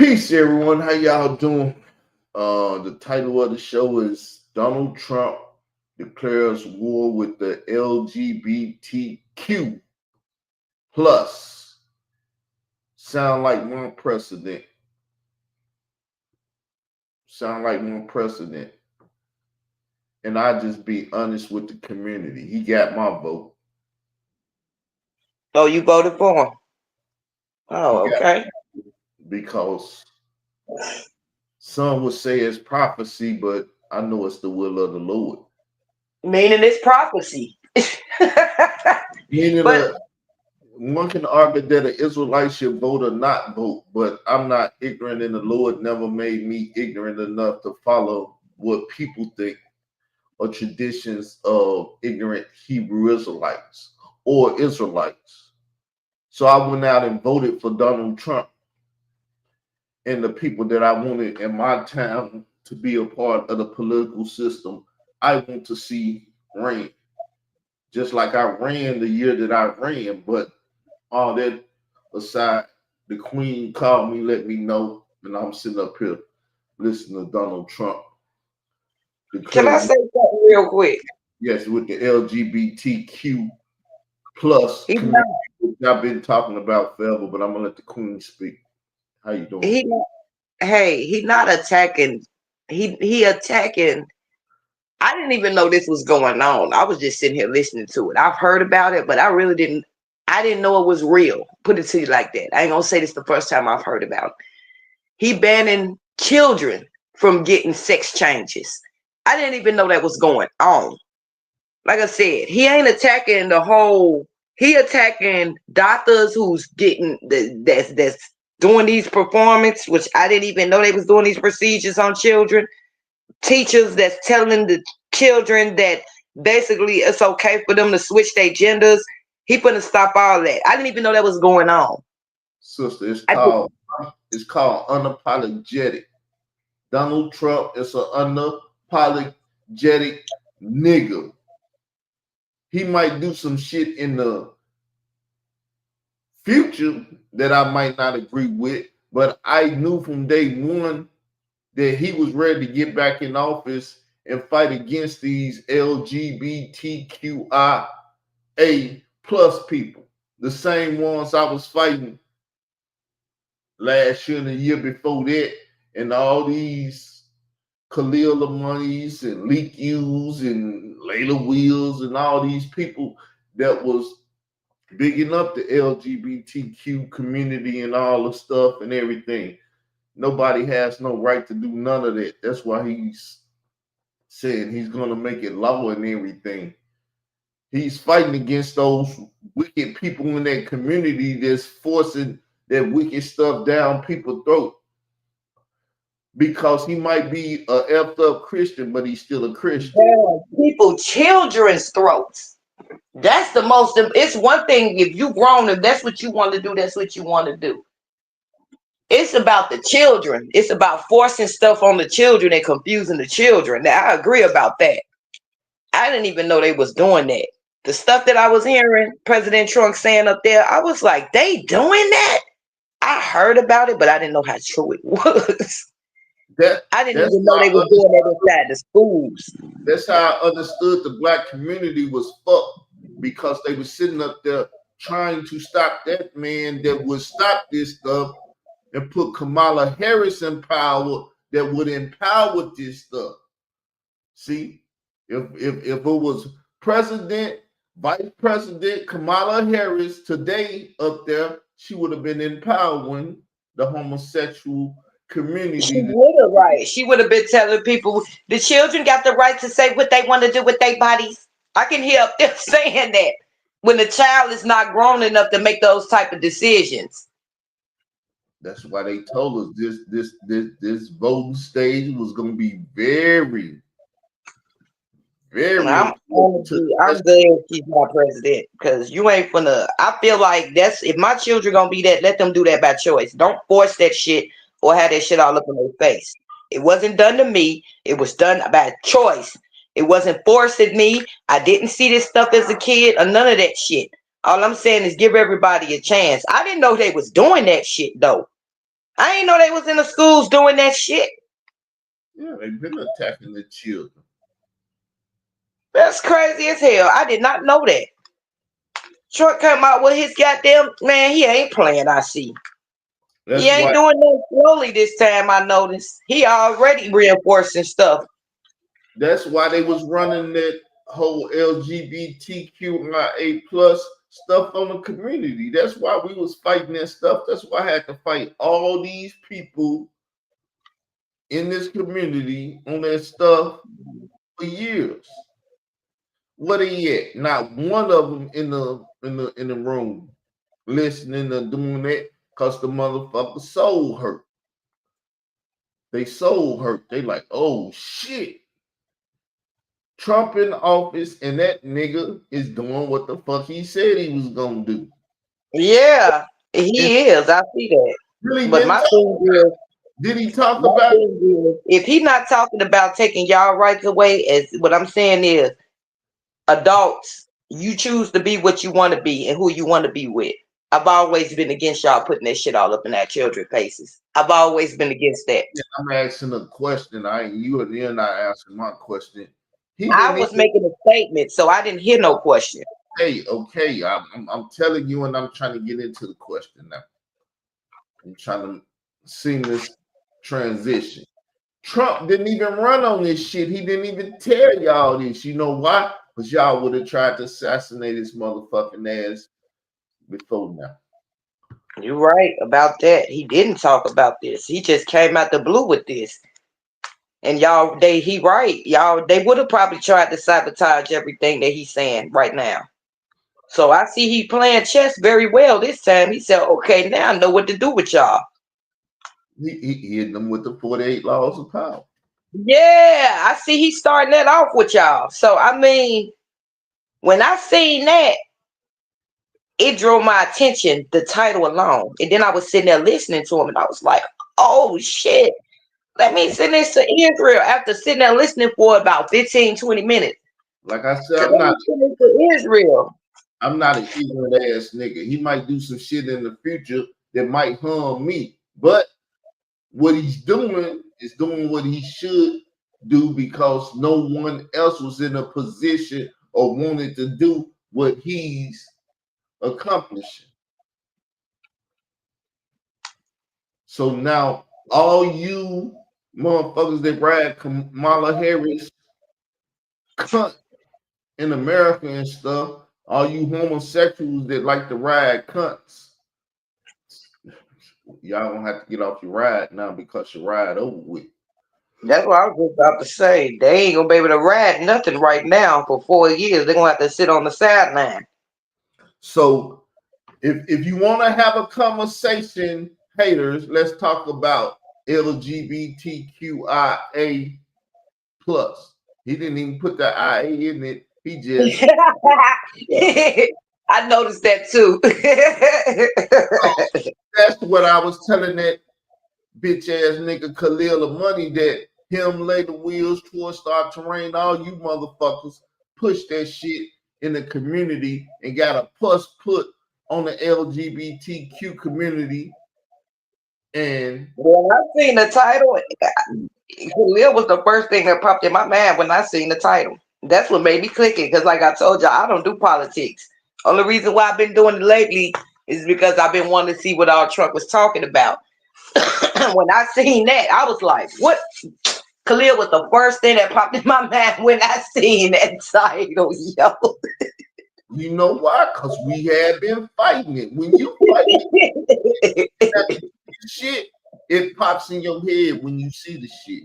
Peace, everyone. How y'all doing? The title of the show is Donald Trump declares war with the LGBTQ plus. Sound like one precedent. Sound like one precedent. And I just be honest with the community. He got my vote. Oh, you voted for him? He Oh, got okay. because some would say it's prophecy, but I know it's the will of the Lord. Meaning it's prophecy. Meaning But one can argue that an Israelite should vote or not vote, but I'm not ignorant, and the Lord never made me ignorant enough to follow what people think or traditions of ignorant Hebrew Israelites or Israelites. So I went out and voted for Donald Trump and the people that I wanted in my town to be a part of the political system I want to see reign. Just like I ran the year that I ran, but all that aside, the Queen called me, let me know, and I'm sitting up here listening to Donald Trump can declare, I say something real quick? yes, with the LGBTQ plus He community, not, which I've been talking about forever, but I'm gonna let the Queen speak. How you doing? he not, hey, he not attacking. He attacking. I didn't even know this was going on. I was just sitting here listening to it. I've heard about it, but I really didn't. I didn't know it was real. Put it to you like that. I ain't gonna say this the first time I've heard about it. He banning children from getting sex changes. I didn't even know that was going on. Like I said, he ain't attacking the whole. He attacking doctors who's getting that's doing these performance, which I didn't even know they was doing these procedures on children. Teachers that's telling the children that basically it's okay for them to switch their genders. He putting stop all that. I didn't even know that was going on. Sister, I it's called unapologetic. Donald Trump is an unapologetic nigga. He might do some shit in the future that I might not agree with, but I knew from day one that he was ready to get back in office and fight against these LGBTQIA plus people, the same ones I was fighting last year and the year before that, and all these Khalil Monies and Leak U's and Layla Wheels and all these people that was bigging up the LGBTQ community and all the stuff and everything. Nobody has no right to do none of that. That's why he's saying he's going to make it law and everything. He's fighting against those wicked people in that community that's forcing that wicked stuff down people's throat. Because he might be a effed up Christian, but he's still a Christian. down people, children's throats. That's the most. It's one thing if you grown, if that's what you want to do, that's what you want to do. It's about the children. It's about forcing stuff on the children and confusing the children. Now, I agree about that. I didn't even know they was doing that. The stuff that I was hearing President Trump saying up there, I was like, they doing that? I heard about it, but I didn't know how true it was. That I didn't that's even know they how was doing that inside the schools. that's how I understood the black community was fucked because they were sitting up there trying to stop that man that would stop this stuff and put Kamala Harris in power that would empower this stuff. See, if it was President, Vice President Kamala Harris today up there, she would have been empowering the homosexual She community. would have right. She would have been telling people the children got the right to say what they want to do with their bodies. I can hear up there saying that when the child is not grown enough to make those type of decisions. That's why they told us this voting stage was going to be very, very I'm important to honestly, I'm glad she's not president because you ain't gonna. I feel like that's if my children gonna be that, let them do that by choice. Don't force that shit or have that shit all up in their face. It wasn't done to me. It was done by choice. It wasn't forced at me. I didn't see this stuff as a kid or none of that shit. All I'm saying is give everybody a chance. I didn't know they was doing that shit though. I ain't know they was in the schools doing that shit. Yeah, they've been attacking the children. That's crazy as hell. I did not know that. Trump came out with his goddamn man. He ain't playing. I see. He That's ain't why. doing that slowly this time. I noticed. He already reinforcing stuff. That's why they was running that whole LGBTQIA plus stuff on the community. That's why we was fighting that stuff. That's why I had to fight all these people in this community on that stuff for years. Where they at? Not one of them in the room listening or doing that because the motherfucker soul hurt. They soul hurt. They like, oh shit. Trump in office and that nigga is doing what the fuck he said he was gonna do. Yeah, And he is. I see that. really But didn't my talk. thing is, Did he talk about it? if he not talking about taking y'all rights away, as what I'm saying is, adults, you choose to be what you want to be and who you want to be with. I've always been against y'all putting that shit all up in our children's faces. I've always been against that. Yeah, I'm asking a question. I ain't you and you're not asking my question. He I didn't was even making a statement, so I didn't hear no question. say, okay, I'm telling you, and I'm trying to get into the question now. I'm trying to seamless transition. Trump didn't even run on this shit. He didn't even tell y'all this. You know why? Because y'all would have tried to assassinate his motherfucking ass before now. You're right about that. He didn't talk about this. He just came out the blue with this. And y'all, he right. Y'all, they would have probably tried to sabotage everything that he's saying right now. So I see he playing chess very well this time. He said, okay, now I know what to do with y'all. He hit them with the 48 laws of power. Yeah, I see he's starting that off with y'all. So I mean, when I seen that, it drew my attention, the title alone. And then I was sitting there listening to him and I was like, oh shit. Let me send this to Israel after sitting there listening for about 15, 20 minutes. Like I said, Let me send this to Israel. I'm not an ignorant ass nigga. He might do some shit in the future that might harm me. But what he's doing is doing what he should do because no one else was in a position or wanted to do what he's accomplishing. So now all you motherfuckers that ride Kamala Harris cunt in America and stuff, all you homosexuals that like to ride cunts, y'all don't have to get off your ride now because your ride over with. That's what I was just about to say. They ain't gonna be able to ride nothing right now for 4 years. They're gonna have to sit on the sideline. So if you want to have a conversation, haters, let's talk about LGBTQIA plus. He didn't even put the IA in it. He just I noticed that too. that's what I was telling that bitch ass nigga Khalil of money that him lay the wheels towards start terrain. All you motherfuckers push that shit in the community and got a plus put on the LGBTQ community. And when I seen the title, Khalil was the first thing that popped in my mind when I seen the title. That's what made me click it. Because like I told you, I don't do politics. Only reason why I've been doing it lately is because I've been wanting to see what all Trump was talking about. When I seen that, I was like, what? Khalil was the first thing that popped in my mind when I seen that title, yo. you know why? Because we had been fighting it. When you fight it, shit, it pops in your head when you see the shit.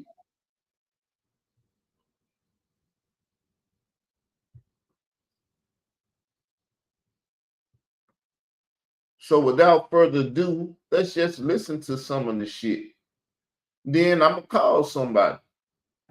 So without further ado, let's just listen to some of the shit. Then I'm gonna call somebody.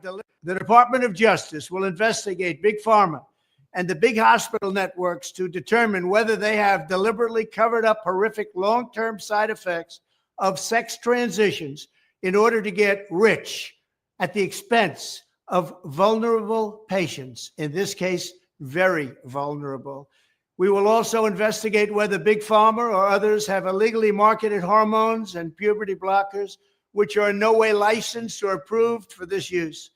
The Department of Justice will investigate Big Pharma and the big hospital networks to determine whether they have deliberately covered up horrific long-term side effects of sex transitions in order to get rich at the expense of vulnerable patients, in this case, very vulnerable. We will also investigate whether Big Pharma or others have illegally marketed hormones and puberty blockers, which are in no way licensed or approved for this use.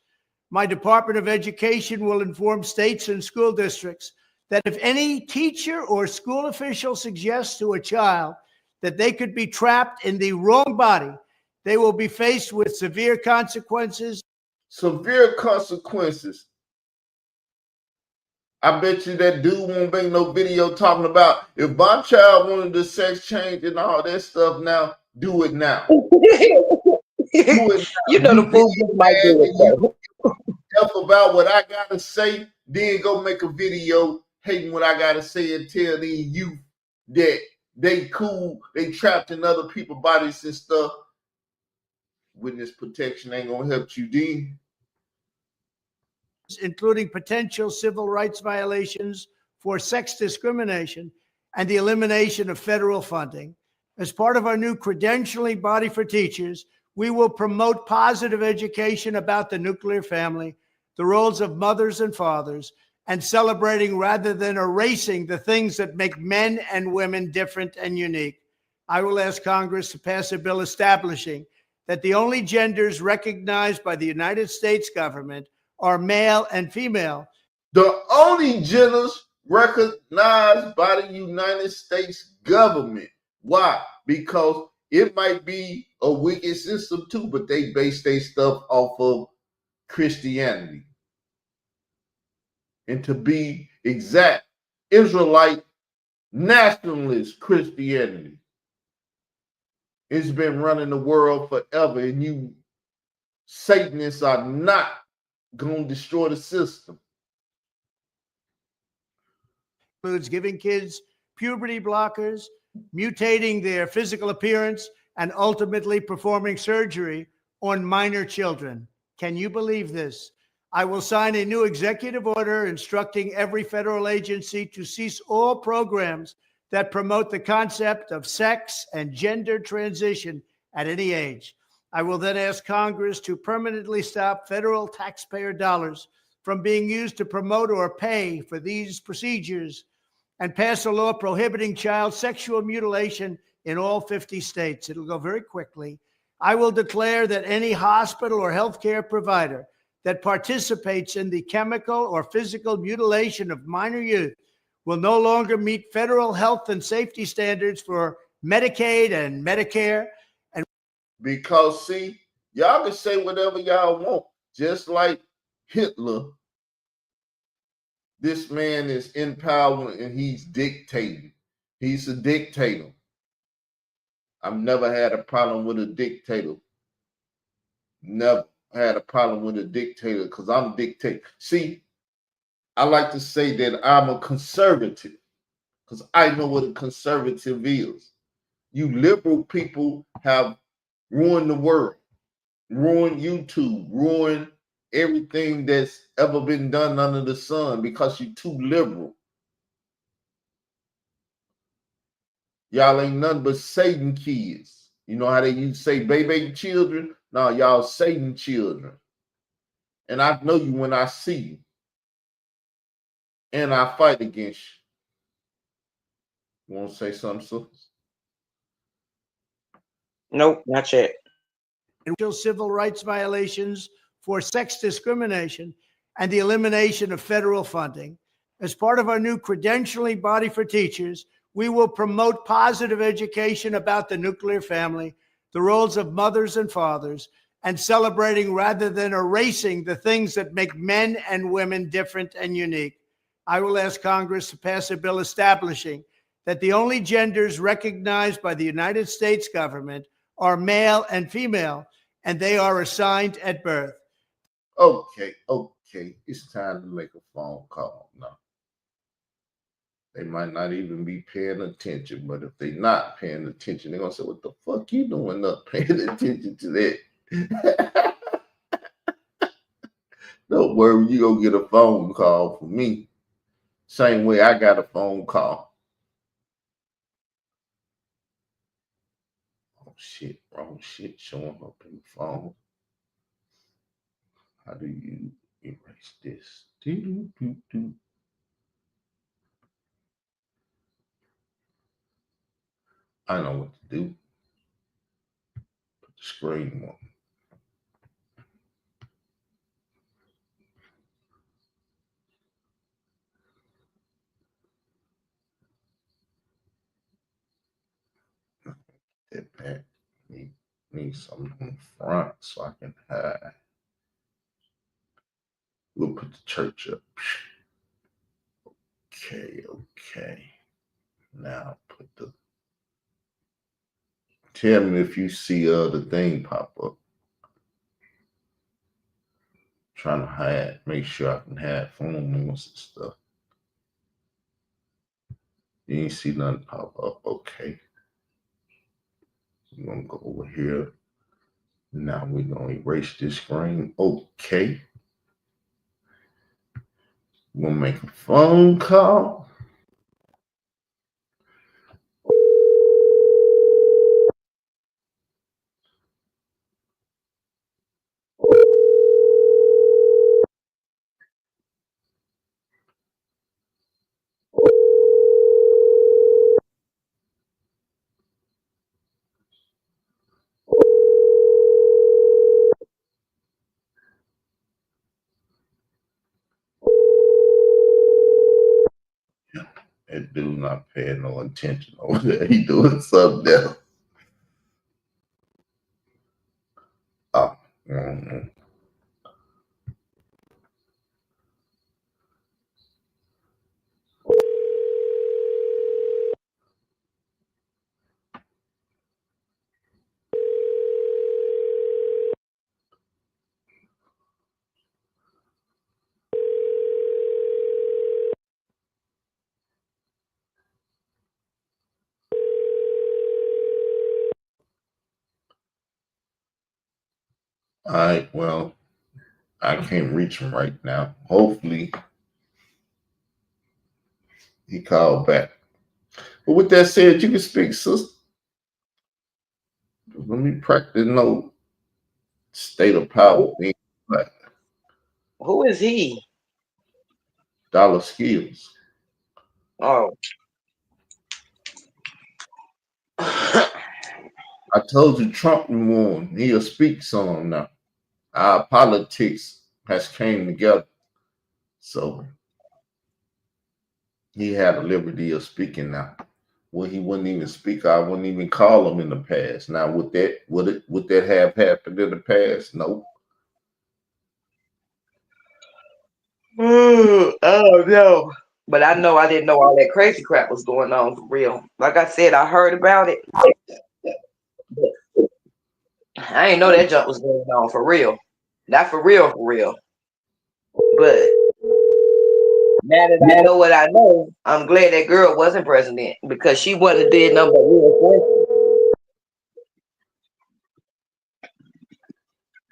My Department of Education will inform states and school districts that if any teacher or school official suggests to a child that they could be trapped in the wrong body, they will be faced with severe consequences. Severe consequences. I bet you that dude won't make no video talking about if my child wanted the sex change and all that stuff now, do it now. Do it now. You know the fool just might do it though. Enough about what I gotta say, then go make a video hating what I gotta say and tell these youth that they cool, they trapped in other people's bodies and stuff. Witness protection ain't gonna help you then. Including potential civil rights violations for sex discrimination and the elimination of federal funding. As part of our new credentialing body for teachers, we will promote positive education about the nuclear family, the roles of mothers and fathers, and celebrating rather than erasing the things that make men and women different and unique. I will ask Congress to pass a bill establishing that the only genders recognized by the United States government are male and female. The only genders recognized by the United States government. Why? Because it might be a wicked system too, but they base their stuff off of Christianity. And to be exact, Israelite nationalist Christianity. It's been running the world forever, and you Satanists are not going to destroy the system. Includes giving kids puberty blockers, mutating their physical appearance, and ultimately performing surgery on minor children. Can you believe this? I will sign a new executive order instructing every federal agency to cease all programs that promote the concept of sex and gender transition at any age. I will then ask Congress to permanently stop federal taxpayer dollars from being used to promote or pay for these procedures and pass a law prohibiting child sexual mutilation in all 50 states. It'll go very quickly. I will declare that any hospital or healthcare provider that participates in the chemical or physical mutilation of minor youth will no longer meet federal health and safety standards for Medicaid and Medicare. And because, see, y'all can say whatever y'all want, just like Hitler. This man is in power and he's dictating. He's a dictator. I've never had a problem with a dictator. Never had a problem with a dictator because I'm dictator. See, I like to say that I'm a conservative because I know what a conservative is. You liberal people have ruined the world, ruined YouTube, ruined everything that's ever been done under the sun because you're too liberal. Y'all ain't nothing but Satan kids. You know how they used to say baby children? No, y'all Satan children. And I know you when I see you. And I fight against you. Want to say something, sis? Nope, not yet. Civil rights violations for sex discrimination and the elimination of federal funding. As part of our new credentialing body for teachers, we will promote positive education about the nuclear family, the roles of mothers and fathers, and celebrating rather than erasing the things that make men and women different and unique. I will ask Congress to pass a bill establishing that the only genders recognized by the United States government are male and female, and they are assigned at birth. Okay. It's time to make a phone call now. They might not even be paying attention, but if they're not paying attention, they're gonna say, "What the fuck you doing not paying attention to that?" Don't worry, you gonna get a phone call from me. Same way I got a phone call. Oh shit, wrong shit showing up in the phone. How do you erase this? I know what to do. Put the screen on. That back. Need something on the front so I can hide. We'll put the church up. Okay. Now put the. Tell me if you see the thing pop up. Trying to hide, make sure I can hide phone numbers and stuff. You ain't see nothing pop up. Okay. We're gonna go over here. Now we're gonna erase this screen. Okay. We're gonna make a phone call. That dude not paying no attention over there. He doing something else. Oh, all right, well, I can't reach him right now. Hopefully, he called back. But with that said, you can speak, sister. Let me practice no state of power thing like Who is he? dollar skills. Oh. I told you Trump won. He'll speak some now. Our politics has came together. So he had the liberty of speaking now. Well, he wouldn't even speak. I wouldn't even call him in the past. Now, would that have happened in the past? No. Oh no. But I know I didn't know all that crazy crap was going on for real. Like I said, I heard about it. But I didn't know that jump was going on for real. Not for real, for real. But now that I know what I know, I'm glad that girl wasn't president because she wouldn't have did nothing but reinforce it.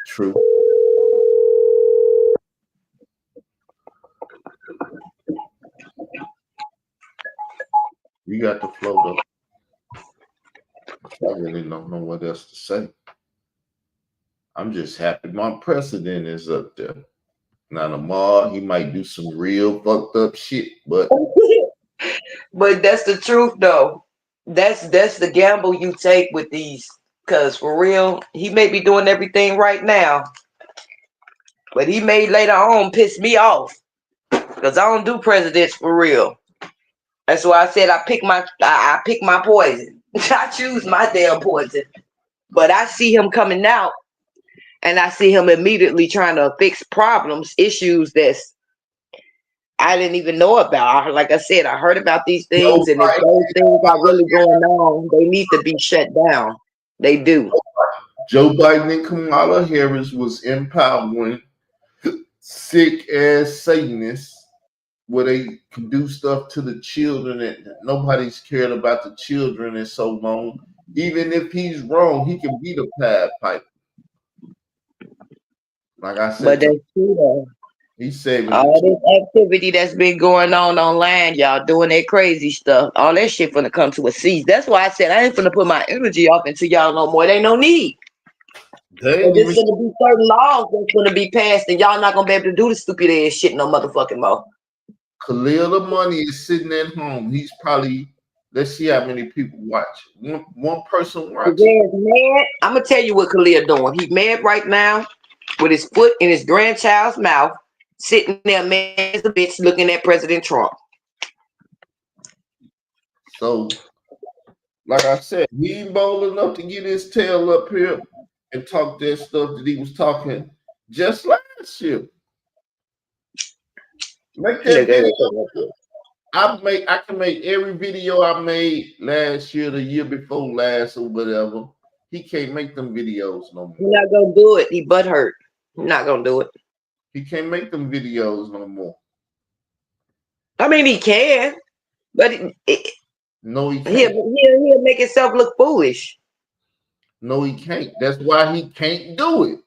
True. You got the float up. I really don't know what else to say. I'm just happy my president is up there. Now tomorrow he might do some real fucked up shit, but But that's the truth though. That's the gamble you take with these. Cause for real, he may be doing everything right now, but he may later on piss me off. Cause I don't do presidents for real. That's why I said I pick my poison. I choose my damn poison. But I see him coming out and I see him immediately trying to fix problems, issues that's I didn't even know about. Like I said, I heard about these things, and if those things are really going on, they need to be shut down. They do. Joe Biden and Kamala Harris was empowering sick ass Satanists where they can do stuff to the children and nobody's cared about the children in so long. Even if he's wrong, he can be the Pied Piper. Like I said, But that's true though. He's saving all this activity that's been going on online, y'all doing that crazy stuff. All that shit finna come to a cease. That's why I said I ain't finna put my energy off until y'all no more. There ain't no need. There's gonna be certain laws that's gonna be passed, and y'all not gonna be able to do the stupid ass shit no motherfucking more. Khalil the money is sitting at home. He's probably Let's see how many people watch. One person watches. He's mad. I'm gonna tell you what Khalil doing. He's mad right now with his foot in his grandchild's mouth, sitting there mad as a bitch looking at President Trump. So, like I said, he ain't bold enough to get his tail up here and talk that stuff that he was talking just last year. Make that video. I can make every video I made last year, the year before last, or whatever. He can't make them videos no more. He's not gonna do it. He butthurt. He's not gonna do it. He can't make them videos no more. I mean, he can, but no, he can't. He'll make himself look foolish. No, he can't. That's why he can't do it.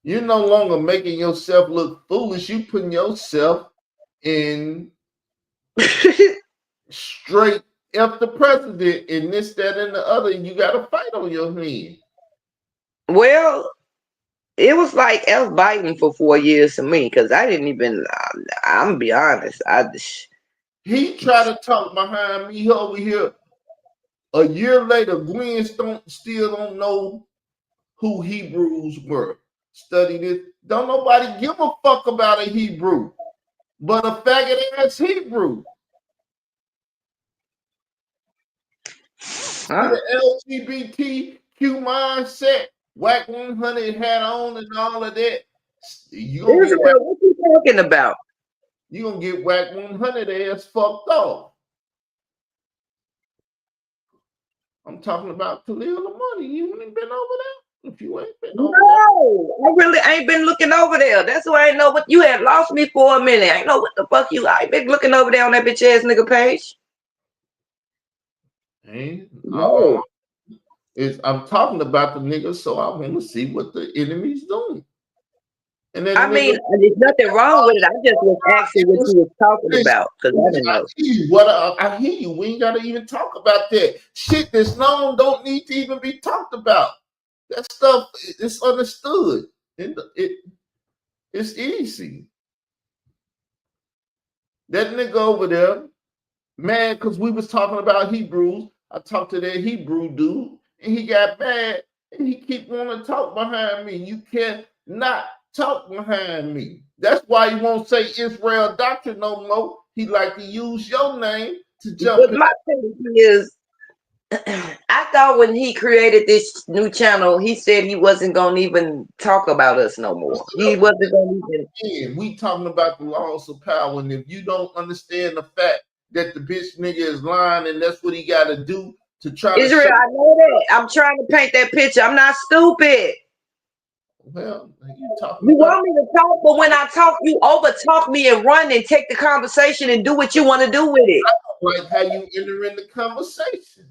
You're no longer making yourself look foolish. You putting yourself in straight F the president and this, that, and the other. And you got to fight on your hand. Well, it was like F Biden for 4 years to me because I didn't even. I'm gonna be honest. He tried to talk behind me over here. A year later, Gwen still don't know who Hebrews were. Studied it. Don't nobody give a fuck about a Hebrew, but a faggot ass Hebrew. The LGBTQ mindset, whack 100 hat on and all of that. What you talking about? You gonna get whack 100 ass fucked off. I'm talking about Khalil the money. You ain't been over there. If you ain't been over I really ain't been looking over there. That's why I ain't know what you had lost me for a minute. I ain't know what the fuck you. I ain't been looking over there on that bitch ass nigga page. No. I'm talking about the niggas, so I want to see what the enemy's doing. And then I mean, there's nothing wrong with it. I just was asking what you was talking about because I didn't know. I hear you. We ain't gotta even talk about that shit. That's known don't need to even be talked about. That stuff is understood. It's easy. That nigga over there, mad because we was talking about Hebrews. I talked to that Hebrew dude, and he got mad, and he keep wanting to talk behind me. You cannot talk behind me. That's why he won't say Israel doctrine no more. He like to use your name to jump. But my thing is, I thought when he created this new channel, he said he wasn't gonna even talk about us no more. He wasn't gonna even. We talking about the loss of power, and if you don't understand the fact that the bitch nigga is lying, and that's what he got to do to try Israel, to. I know that. I'm trying to paint that picture. I'm not stupid. Well, you want me to talk, but when I talk, you over talk me and run and take the conversation and do what you want to do with it. I don't like how you enter in the conversation.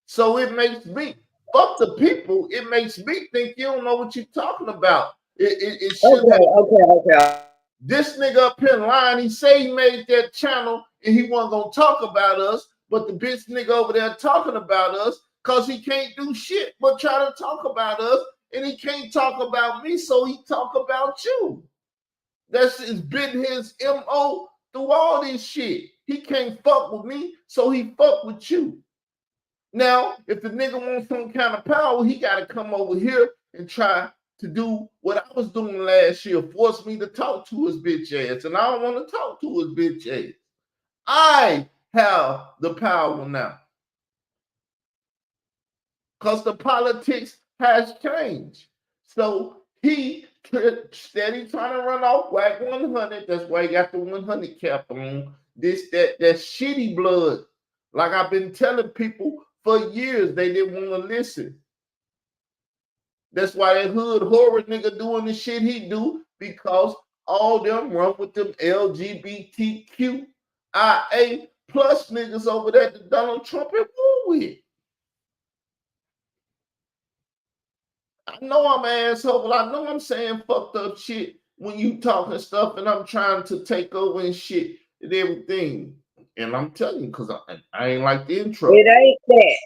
So it makes me fuck the people. It makes me think you don't know what you're talking about. It should okay. This nigga up here lying. He say he made that channel and he wasn't gonna talk about us, but the bitch nigga over there talking about us because he can't do shit but try to talk about us, and he can't talk about me, so he talk about you. That's been his MO through all this shit. He can't fuck with me, so he fuck with you. Now, if the nigga wants some kind of power, he got to come over here and try to do what I was doing last year, force me to talk to his bitch ass, and I don't want to talk to his bitch ass. I have the power now because the politics has changed. So he steady trying to run off whack 100. That's why he got the 100 cap on. That shitty blood. Like I've been telling people for years, they didn't want to listen. That's why that hood horror nigga doing the shit he do, because all them run with them LGBTQ IA plus niggas over there that Donald Trump at war with. I know I'm an asshole. I know I'm saying fucked up shit when you talking stuff, and I'm trying to take over and shit and everything. And I'm telling you, because I ain't like the intro. It ain't that.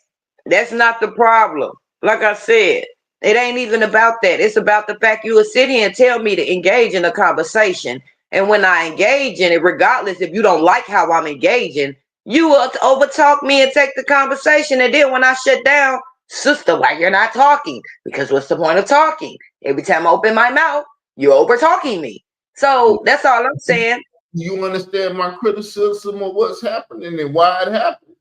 That's not the problem. Like I said, it ain't even about that. It's about the fact you will sit here and tell me to engage in a conversation, And when I engage in it, regardless if you don't like how I'm engaging, you will overtalk me and take the conversation. And then when I shut down, sister, why you're not talking? Because what's the point of talking? Every time I open my mouth, you're over talking me. So that's all I'm saying. You understand my criticism of what's happening and why it happened?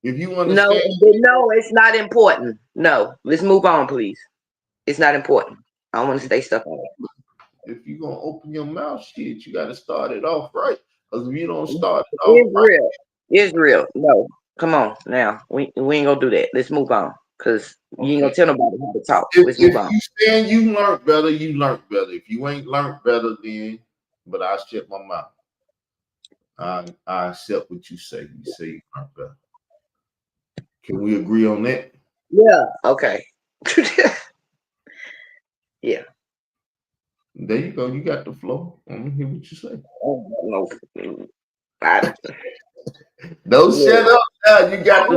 If you understand, no, it's not important. No, let's move on, please. It's not important. I don't want to stay stuck on it. if you're gonna open your mouth, shit, you got to start it off right. Because if you don't start it off right, Israel. No, come on now. We ain't gonna do that. Let's move on. Because you ain't gonna tell nobody how to talk. Let's move on. If you saying you learned better, you learned better. If you ain't learned better, then but I shut my mouth. I accept what you say. You say you learned better. Can we agree on that? Yeah. Okay. Yeah. There you go. You got the flow. I'm gonna hear what you say. No. Don't shut up now. You got the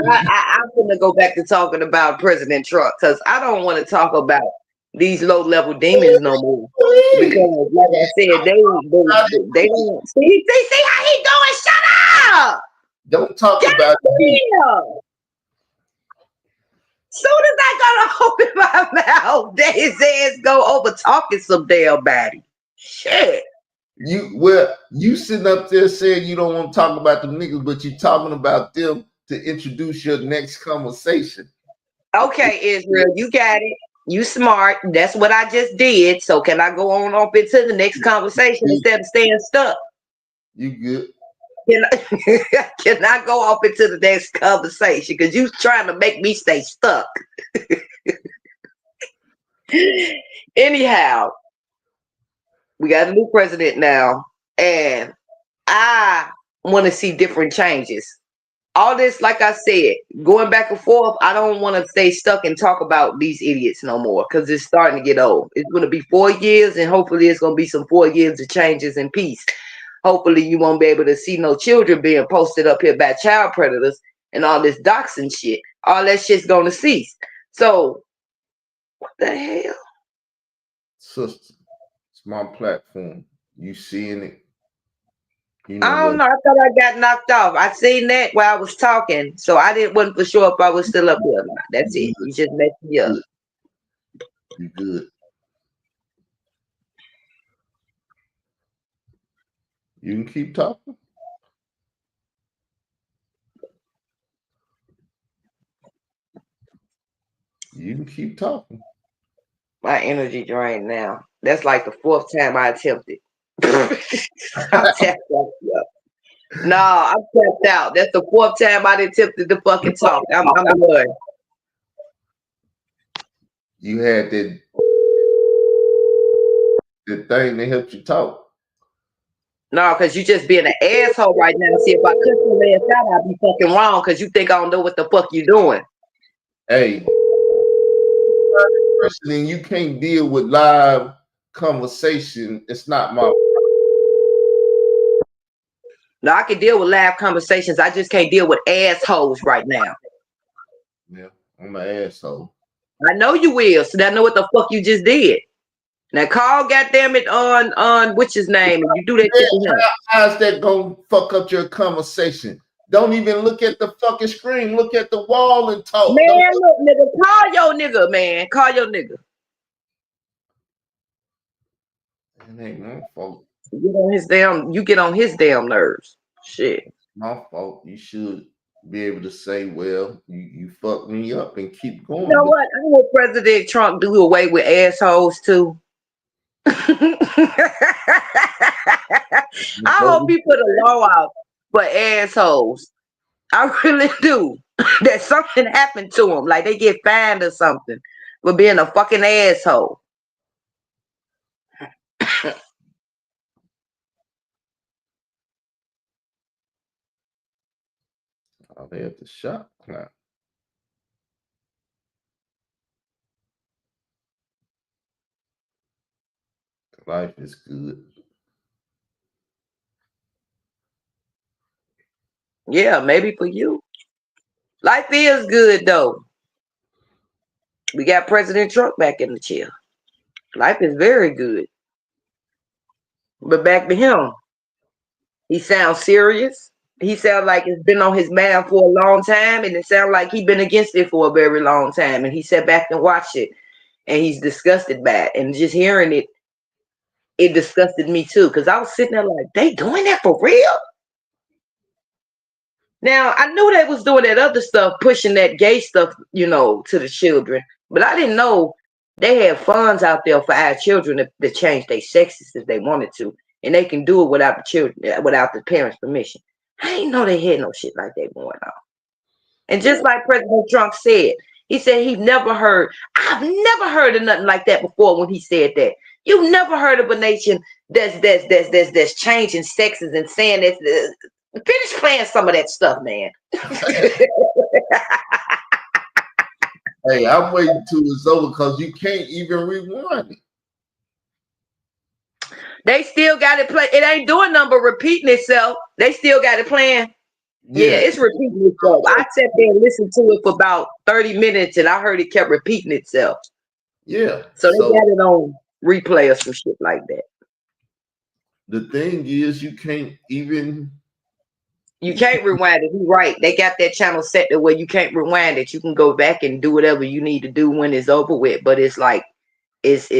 I'm gonna go back to talking about President Trump because I don't want to talk about these low level demons no more. Because like I said, they don't see how he doing. Shut up! Don't talk about it. Soon as I gotta open my mouth, his ass go over talking some damn body. Shit. You sitting up there saying you don't want to talk about the niggas, but you talking about them to introduce your next conversation. Okay, Israel, you got it. You smart. That's what I just did. So can I go on up into the next conversation instead of staying stuck? You good? Can I go off into the next conversation? Because you trying to make me stay stuck. Anyhow, we got a new president now, and I want to see different changes. All this, like I said, going back and forth, I don't want to stay stuck and talk about these idiots no more because it's starting to get old. It's going to be 4 years, and hopefully it's going to be some 4 years of changes and peace. Hopefully you won't be able to see no children being posted up here by child predators and all this doxing shit. All that shit's going to cease. So, what the hell? Sister, it's my platform. You seeing it? You know I don't know. I thought I got knocked off. I seen that while I was talking, so I wasn't for sure if I was still up here or not. That's it. You just messed me up. You good? You can keep talking. You can keep talking. My energy drained now. That's like the 4th time I attempted. I'm tapped out. No, I'm tapped out. That's the 4th time I attempted to fucking talk. I'm done. You had that thing that helped you talk. No, because you just being an asshole right now. See, if I cut your ass out, I'd be fucking wrong because you think I don't know what the fuck you doing. Hey, and you can't deal with live conversation. It's not my. No, I can deal with live conversations. I just can't deal with assholes right now. Yeah, I'm an asshole. I know you will. So I know what the fuck you just did. Now call goddamn it on what's his name and you do that shit to him. How's that gonna fuck up your conversation? Don't even look at the fucking screen. Look at the wall and talk. Man, look, nigga, call your nigga, man. Call your nigga. It ain't my fault. You get on his damn nerves. Shit. My fault. You should be able to say, well, you fucked me up and keep going. You know what? I hope President Trump do away with assholes too. I hope he put a law out for assholes. I really do. That something happened to them, like they get fined or something for being a fucking asshole. Oh, they at the shop now. Life is good. Yeah, maybe for you. Life is good though. We got President Trump back in the chair. Life is very good. But back to him, he sounds serious. He sounds like it's been on his mind for a long time, and it sounds like he's been against it for a very long time. And he sat back and watched it, and he's disgusted by it. And just hearing it, it disgusted me too, because I was sitting there like, they doing that for real? Now, I knew they was doing that other stuff, pushing that gay stuff, to the children. But I didn't know they had funds out there for our children to change their sexes if they wanted to. And they can do it without the children, without the parents' permission. I didn't know they had no shit like that going on. And just like President Trump said, he said I've never heard of nothing like that before when he said that. You've never heard of a nation that's changing sexes and saying that. Finish playing some of that stuff, man. Hey, I'm waiting till it's over because you can't even rewind it. They still got it play. It ain't doing nothing but repeating itself. They still got it playing. Yeah, it's repeating itself. I sat there and listened to it for about 30 minutes and I heard it kept repeating itself. Yeah. So they got it on replay or some shit like that. The thing is, you can't rewind it. You're right. They got that channel set to where you can't rewind it. You can go back and do whatever you need to do when it's over with. But it's like it's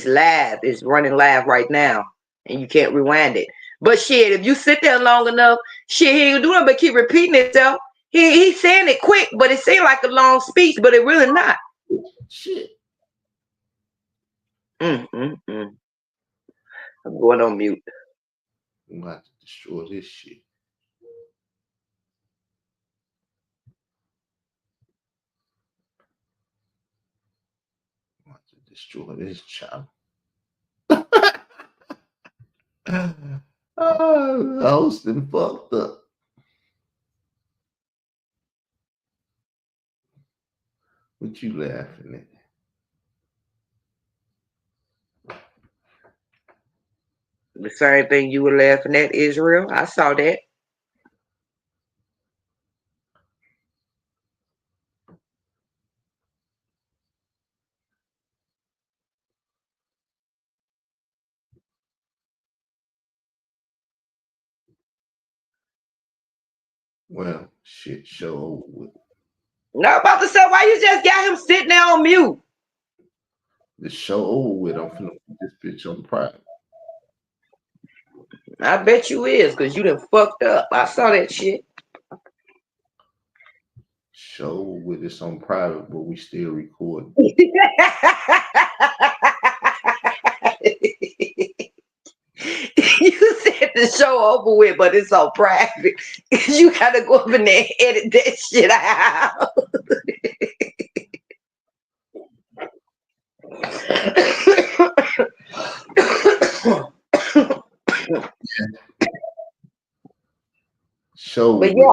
live. It's running live right now, and you can't rewind it. But shit, if you sit there long enough, shit, he ain't doing but keep repeating itself. He's saying it quick, but it seems like a long speech, but it really not. Shit. I'm going on mute. I'm about to destroy this shit. I'm about to destroy this child. Hosting fucked up. What you laughing at? The same thing you were laughing at, Israel. I saw that. Well, shit, show over with. No, I'm about to say, why you just got him sitting there on mute? The show over with. I'm finna put this bitch on private. I bet you is, because you done fucked up. I saw that shit. Show with it's on private, but we still recording. You said the show over with, but it's on private. You gotta go up in there and edit that shit out. Show But with. yeah,